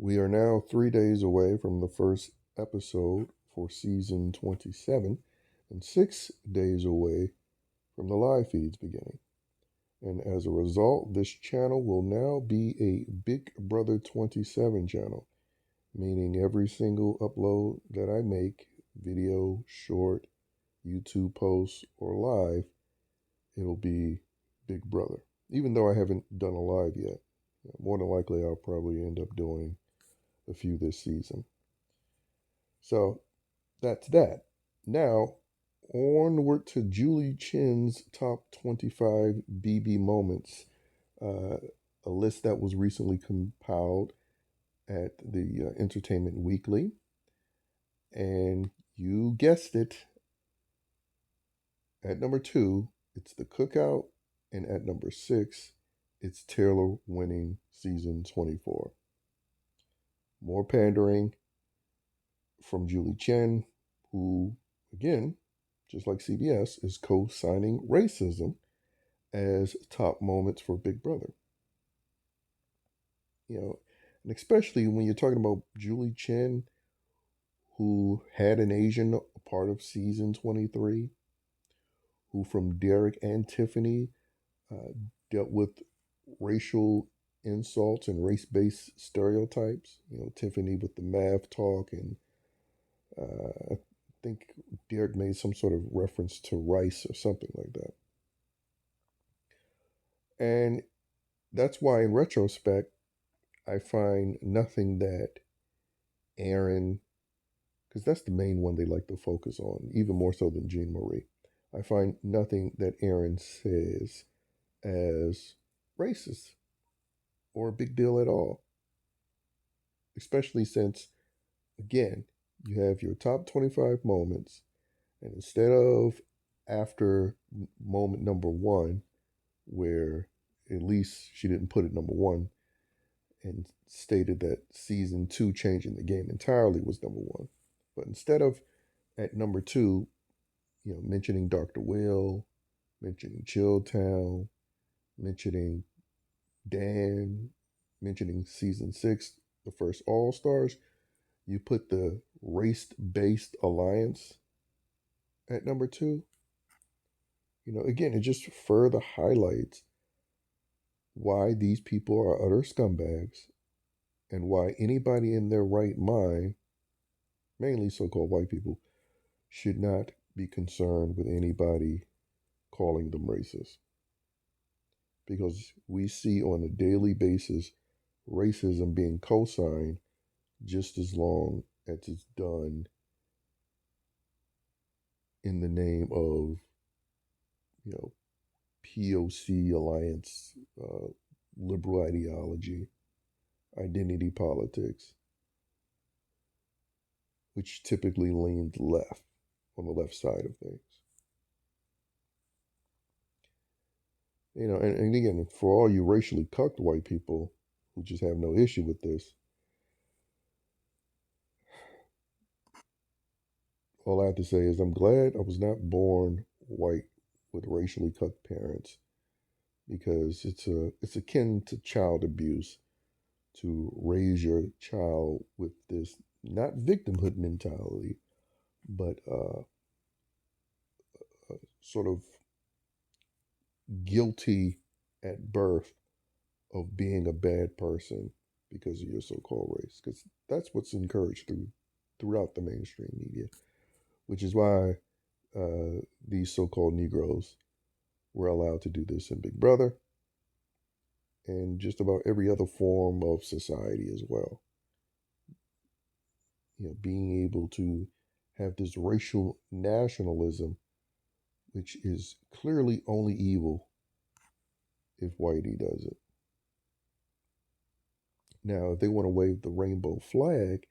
We are now 3 days away from the first episode for season 27 and 6 days away from the live feeds beginning. And as a result, this channel will now be a Big Brother 27 channel, meaning every single upload that I make, video, short, YouTube post, or live, it'll be Big Brother. Even though I haven't done a live yet. More than likely, I'll probably end up doing a few this season. So that's that. Now, onward to Julie Chen's top 25 BB moments, a list that was recently compiled at the Entertainment Weekly. And you guessed it. At number 2, it's The Cookout. And at number 6, it's Taylor winning season 24. More pandering from Julie Chen, who, again, just like CBS, is co-signing racism as top moments for Big Brother. And especially when you're talking about Julie Chen, who had an Asian part of season 23, who from Derek and Tiffany dealt with racial insults and race-based stereotypes. Tiffany with the math talk, and I think Derek made some sort of reference to rice or something like that. And that's why, in retrospect, I find nothing that Aaron, because that's the main one they like to focus on, even more so than Jean Marie. I find nothing that Aaron says as racist or a big deal at all. Especially since, again, you have your top 25 moments, and instead of after moment number 1, where at least she didn't put it number 1 and stated that season 2 changing the game entirely was number 1. But instead of at number 2, mentioning Dr. Will, mentioning Chilltown, mentioning Dan, mentioning season 6, the first All Stars, you put the RaceBased Alliance at number 2. Again, it just further highlights why these people are utter scumbags and why anybody in their right mind, mainly so-called white people, should not be concerned with anybody calling them racist. Because we see on a daily basis racism being co-signed just as long as it's done in the name of, POC alliance, liberal ideology, identity politics, which typically leans left, on the left side of things. And again, for all you racially cucked white people who just have no issue with this, all I have to say is I'm glad I was not born white with racially cucked parents, because it's akin to child abuse to raise your child with this not victimhood mentality, but sort of guilty at birth of being a bad person because of your so-called race, because that's what's encouraged throughout the mainstream media, which is why these so-called Negroes were allowed to do this in Big Brother and just about every other form of society as well. Being able to have this racial nationalism, which is clearly only evil if Whitey does it. Now, if they want to wave the rainbow flag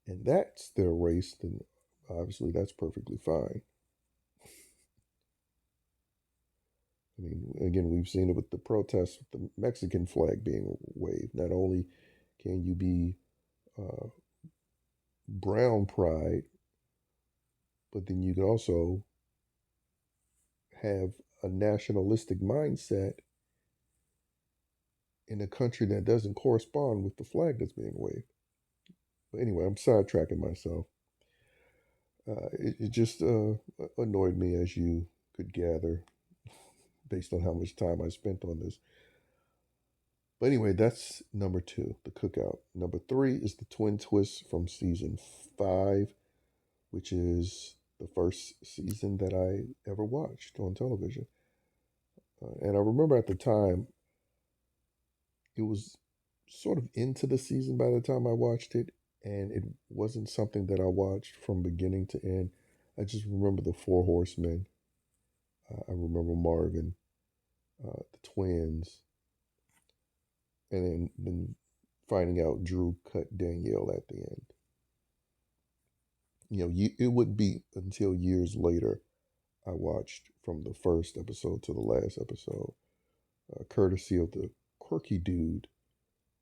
and that's their race, then obviously that's perfectly fine. I mean, again, we've seen it with the protests with the Mexican flag being waved. Not only can you be brown pride, but then you can also have a nationalistic mindset in a country that doesn't correspond with the flag that's being waved. But anyway, I'm sidetracking myself. It just annoyed me, as you could gather, based on how much time I spent on this. But anyway, that's number two, the cookout. Number three is the twin twist from season five, which is the first season that I ever watched on television. And I remember at the time, it was sort of into the season by the time I watched it, and it wasn't something that I watched from beginning to end. I just remember the Four Horsemen. I remember Marvin, the twins, and then finding out Drew cut Danielle at the end. It would be until years later I watched from the first episode to the last episode, courtesy of the Quirky Dude,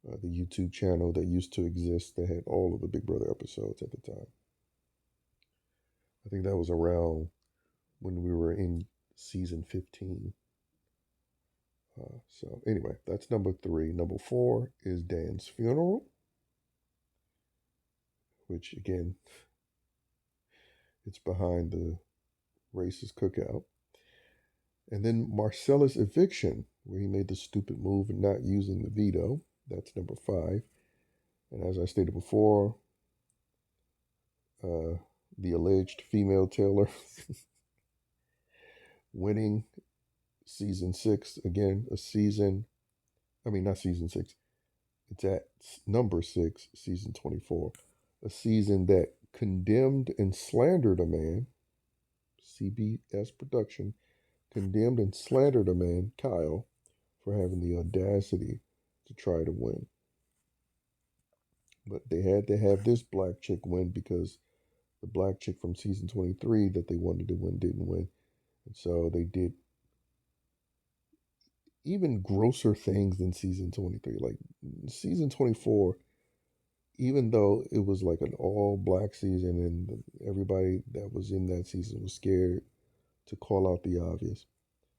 the YouTube channel that used to exist that had all of the Big Brother episodes at the time. I think that was around when we were in season 15. So, anyway, that's number three. Number four is Dan's funeral, which again, it's behind the racist cookout. And then Marcella's eviction, where he made the stupid move of not using the veto. That's number five. And as I stated before, the alleged female Taylor winning season six. Again, not season six. It's at number six, season 24. A season that condemned and slandered a man, CBS production, condemned and slandered a man, Kyle, for having the audacity to try to win. But they had to have this black chick win because the black chick from season 23 that they wanted to win didn't win. And so they did even grosser things than season 23. Like season 24, even though it was like an all black season and everybody that was in that season was scared to call out the obvious,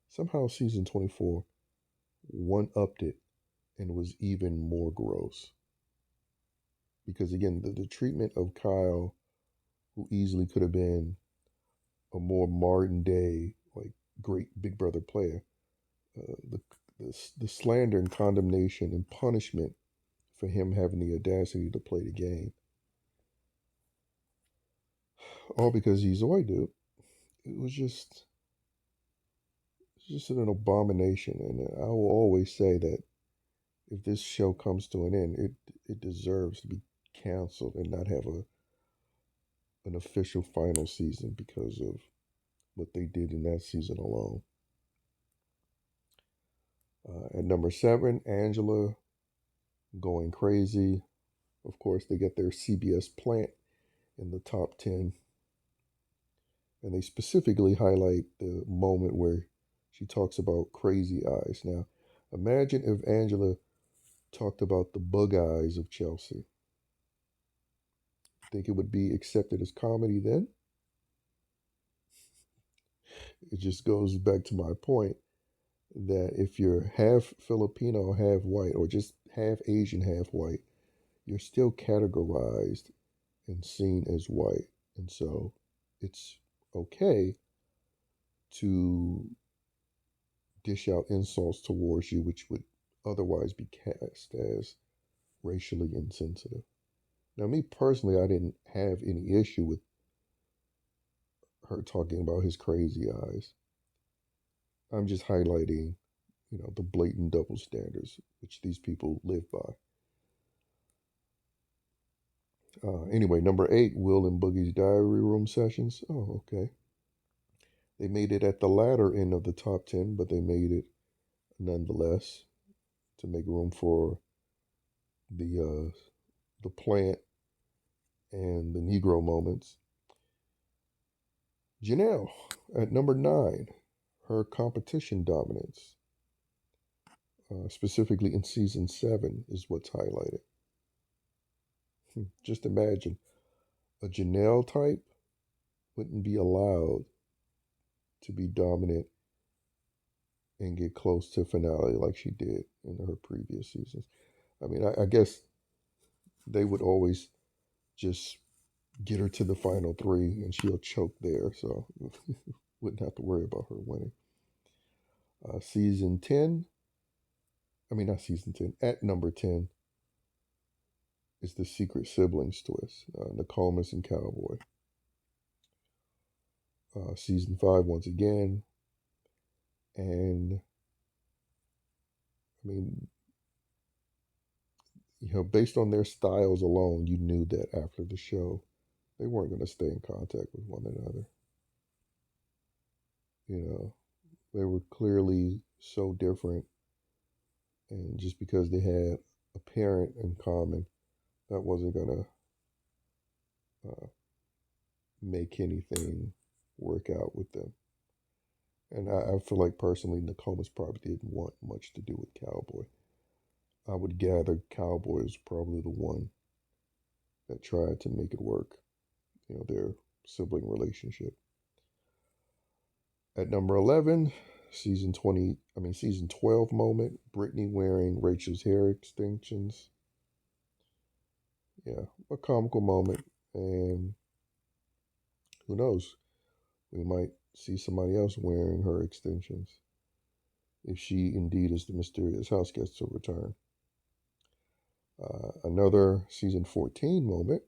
somehow season 24 one upped it and was even more gross. Because again, the treatment of Kyle, who easily could have been a more modern day, like great Big Brother player, the, the slander and condemnation and punishment for him having the audacity to play the game, all because he's a white dude. It was just an abomination, and I will always say that if this show comes to an end, it deserves to be canceled and not have an official final season because of what they did in that season alone. At number seven, Angela going crazy. Of course, they get their CBS plant in the top 10. And they specifically highlight the moment where she talks about crazy eyes. Now, imagine if Angela talked about the bug eyes of Chelsea. Think it would be accepted as comedy then? It just goes back to my point that if you're half Filipino, half white, or just half Asian, half white, you're still categorized and seen as white. And so it's okay to dish out insults towards you, which would otherwise be cast as racially insensitive. Now, me personally, I didn't have any issue with her talking about his crazy eyes. I'm just highlighting, the blatant double standards which these people live by. Anyway, number eight, Will and Boogie's diary room sessions. Oh, okay. They made it at the latter end of the top 10, but they made it nonetheless to make room for the plant and the Negro moments. Janelle at number nine, her competition dominance, specifically in season 7, is what's highlighted. Just imagine a Janelle type wouldn't be allowed to be dominant and get close to finale like she did in her previous seasons. I mean, I guess they would always just get her to the final three and she'll choke there. So wouldn't have to worry about her winning. Season 10, I mean, not season 10, at number 10 is the secret siblings twist, Nokomis and Cowboy. Season 5, once again. And, I mean, based on their styles alone, you knew that after the show, they weren't going to stay in contact with one another. They were clearly so different. And just because they had a parent in common, that wasn't going to make anything work out with them. And I feel like personally, Nokomis probably didn't want much to do with Cowboy. I would gather Cowboy is probably the one that tried to make it work, their sibling relationship. At number 11, season 12 moment, Britney wearing Rachel's hair extensions. Yeah, a comical moment. And who knows? We might see somebody else wearing her extensions if she indeed is the mysterious house guest to return. Another season 14 moment,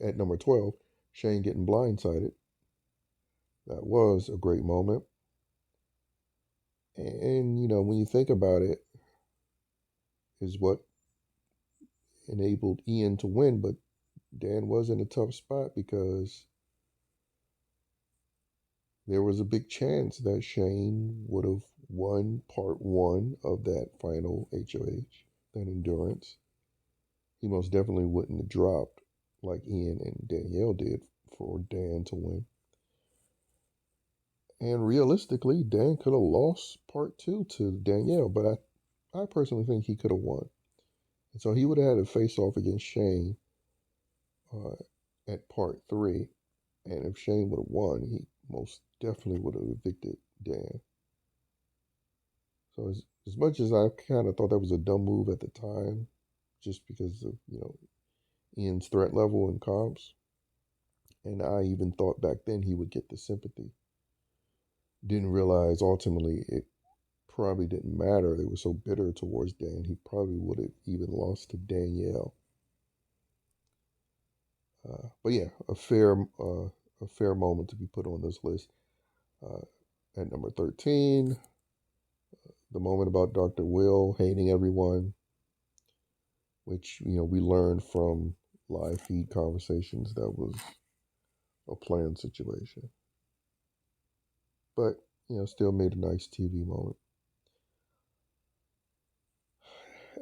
at number 12, Shane getting blindsided. That was a great moment. And, when you think about it, is what enabled Ian to win. But Dan was in a tough spot because there was a big chance that Shane would have won part one of that final HOH, that endurance. He most definitely wouldn't have dropped like Ian and Danielle did for Dan to win. And realistically, Dan could have lost part two to Danielle, but I personally think he could have won. And so he would have had to face off against Shane at part three. And if Shane would have won, he most definitely would have evicted Dan. So as much as I kind of thought that was a dumb move at the time, just because of, Ian's threat level in comps, and I even thought back then he would get the sympathy. Didn't realize ultimately it probably didn't matter. They were so bitter towards Dan, he probably would have even lost to Danielle. But yeah, a fair moment to be put on this list. At number 13, the moment about Dr. Will hating everyone, which we learned from live feed conversations that was a planned situation. But still made a nice TV moment.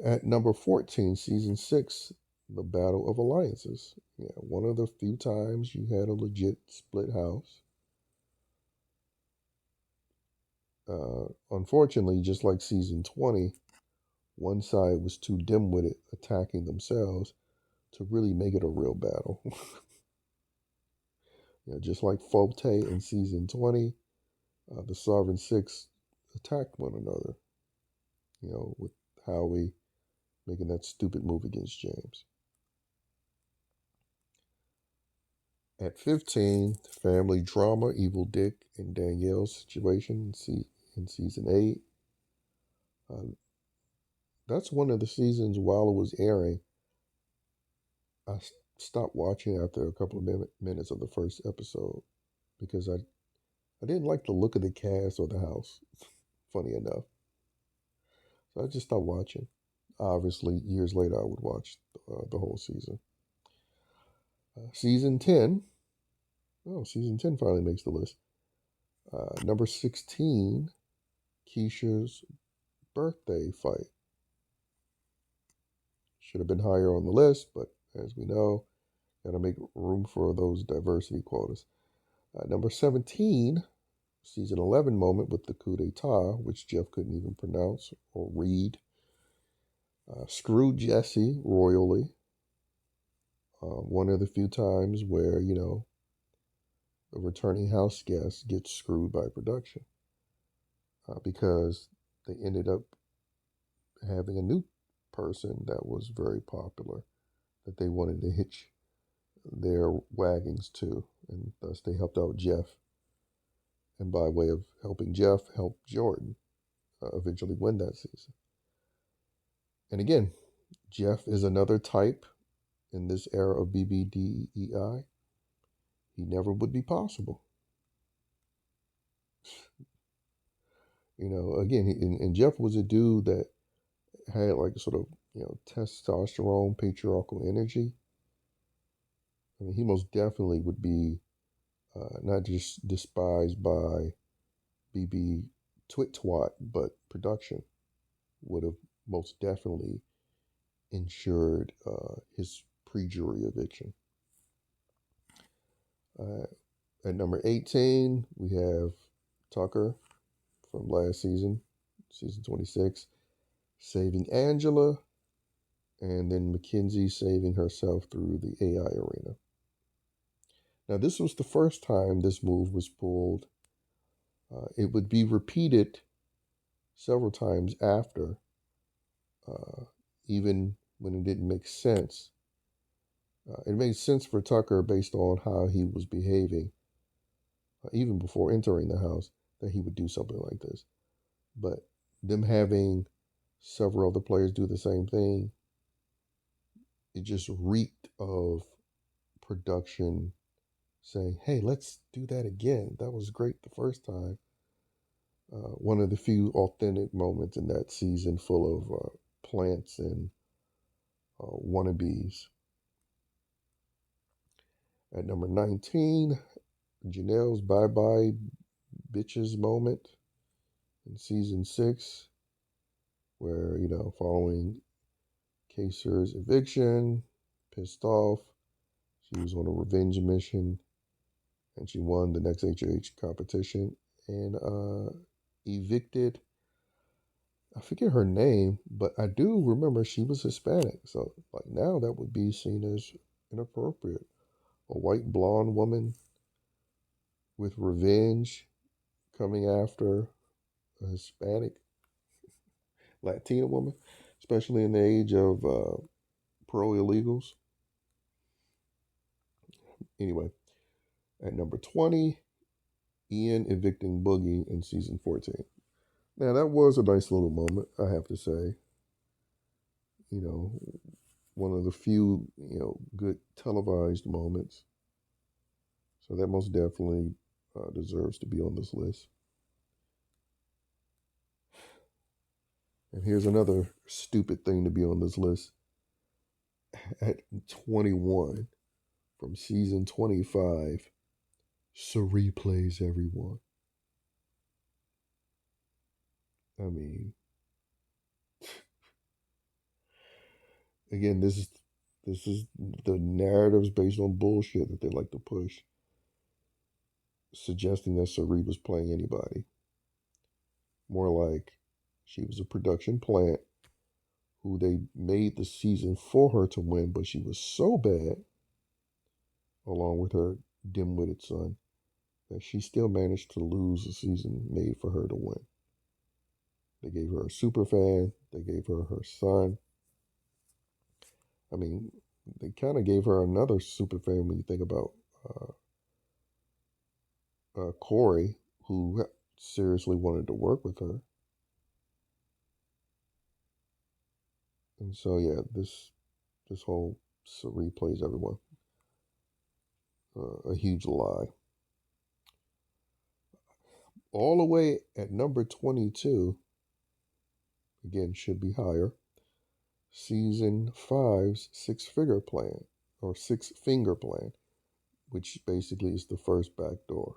At number 14, season 6, the Battle of Alliances. Yeah, one of the few times you had a legit split house. Unfortunately, just like season 20, one side was too dim-witted attacking themselves to really make it a real battle. Just like Fote in season 20, the Sovereign Six attacked one another, with Howie making that stupid move against James. At 15, family drama, Evil Dick and Danielle's situation in season 8. That's one of the seasons while it was airing. I stopped watching after a couple of minutes of the first episode because I didn't like the look of the cast or the house, funny enough. So I just stopped watching. Obviously, years later, I would watch the whole season. Season 10. Oh, season 10 finally makes the list. Number 16, Keisha's birthday fight. Should have been higher on the list, but as we know, got to make room for those diversity quotas. Number 17, season 11 moment with the Coup Deta, which Jeff couldn't even pronounce or read. Screwed Jesse royally. One of the few times where, the returning house guest gets screwed by production because they ended up having a new person that was very popular that they wanted to hitch their wagons to, and thus they helped out Jeff. And by way of helping Jeff, helped Jordan eventually win that season. And again, Jeff is another type in this era of BBDEI. He never would be possible. Again, and Jeff was a dude that had like sort of, testosterone, patriarchal energy. I mean, he most definitely would be not just despised by BB Twit Twat, but production would have most definitely ensured his pre-jury eviction. At number 18, we have Tucker from last season, season 26, saving Angela, and then Mackenzie saving herself through the AI arena. Now, this was the first time this move was pulled. It would be repeated several times after, even when it didn't make sense. It made sense for Tucker based on how he was behaving, even before entering the house, that he would do something like this. But them having several other players do the same thing, it just reeked of production saying, hey, let's do that again. That was great the first time. One of the few authentic moments in that season full of plants and wannabes. At number 19, Janelle's Bye Bye Bitches moment in season 6, where, following Kaser's eviction, pissed off, she was on a revenge mission, and she won the next HOH competition and evicted, I forget her name, but I do remember she was Hispanic. So, like, now that would be seen as inappropriate. A white blonde woman with revenge coming after a Hispanic Latina woman, especially in the age of pro illegals. Anyway, at number 20, Ian evicting Boogie in season 14. Now, that was a nice little moment, I have to say. One of the few, good televised moments. So that most definitely deserves to be on this list. And here's another stupid thing to be on this list. At 21, from season 25, Cerie plays everyone. I mean, again, this is the narratives based on bullshit that they like to push, suggesting that Cerie was playing anybody. More like she was a production plant who they made the season for her to win, but she was so bad, along with her dim-witted son, that she still managed to lose a season made for her to win. They gave her a super fan. They gave her her son. I mean, they kind of gave her another super fan when you think about Corey, who seriously wanted to work with her. And so, yeah, this whole Cerie plays everyone. A huge lie. All the way at number 22, again, should be higher, season 5's six-finger plan, or six-finger plan, which basically is the first backdoor,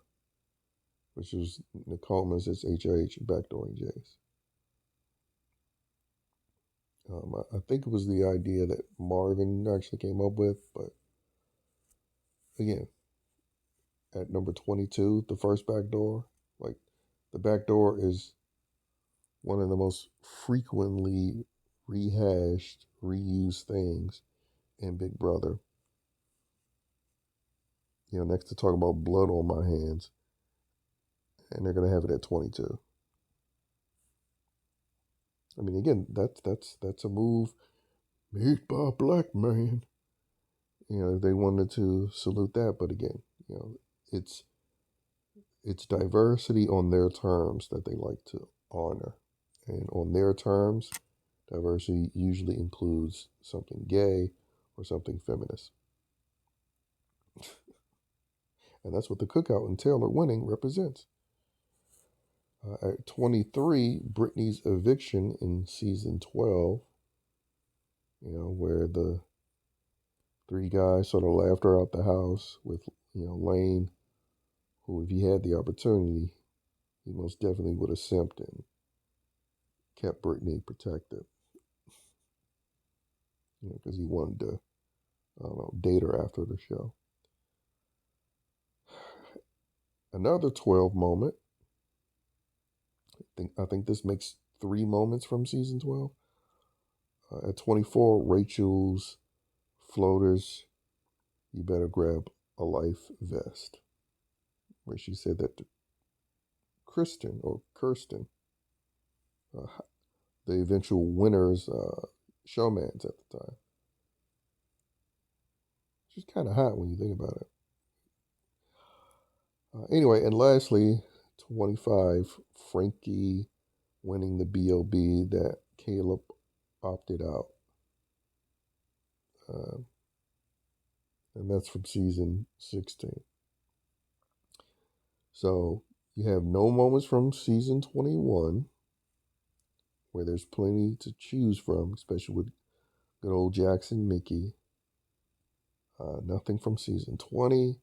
which is Nicole Coleman's HH backdooring Jace. I think it was the idea that Marvin actually came up with, but again, at number 22, the first backdoor, like the backdoor is one of the most frequently rehashed, reused things in Big Brother. Next to talk about blood on my hands, and they're gonna have it at 22. I mean, again, that's a move made by a black man if they wanted to salute that. But again, it's it's diversity on their terms that they like to honor. And on their terms, diversity usually includes something gay or something feminist. And that's what the cookout and Taylor winning represents. At 23, Britney's Eviction in season 12, where the three guys sort of laughed her out the house with, Lane, who, if he had the opportunity, he most definitely would have simped and kept Britney protected, because he wanted to, I don't know, date her after the show. Another 12 moment. I think this makes 3 moments from season 12. At 24, Rachel's floaters, you better grab a life vest, where she said that to Kirsten, the eventual winner's showmans at the time. She's kind of hot when you think about it. Anyway, and lastly, 25, Frankie winning the BOB that Caleb opted out. And that's from season 16. So you have no moments from season 21, where there's plenty to choose from, especially with good old Jackson Mickey. Nothing from season 20,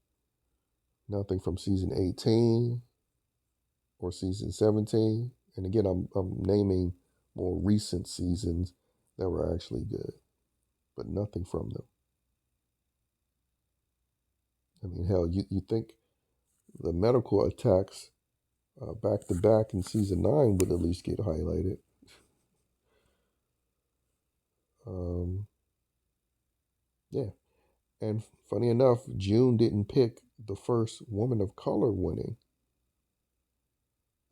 nothing from season 18 or season 17. And again, I'm naming more recent seasons that were actually good, but nothing from them. I mean, hell, you think the medical attacks back to back in season 9 would at least get highlighted. Yeah. And funny enough, June didn't pick the first woman of color winning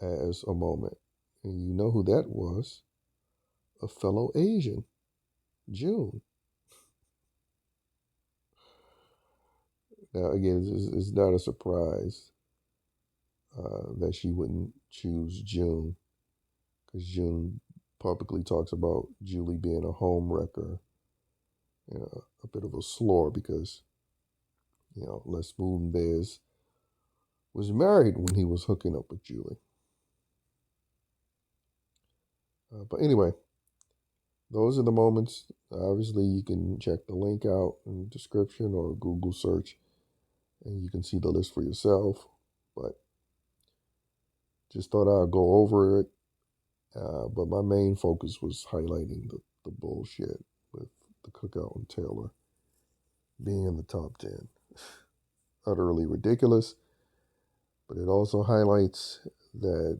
as a moment. And you know who that was? A fellow Asian, June. Now, again, it's not a surprise that she wouldn't choose June, because June publicly talks about Julie being a home wrecker and a bit of a slore because, Les Moonves was married when he was hooking up with Julie. But anyway, those are the moments. Obviously, you can check the link out in the description or Google search, and you can see the list for yourself. But just thought I'd go over it. But my main focus was highlighting the bullshit with the cookout and Taylor being in the top 10. Utterly ridiculous. But it also highlights that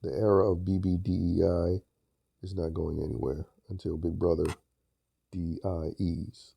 the era of BBDEI is not going anywhere until Big Brother DIEs.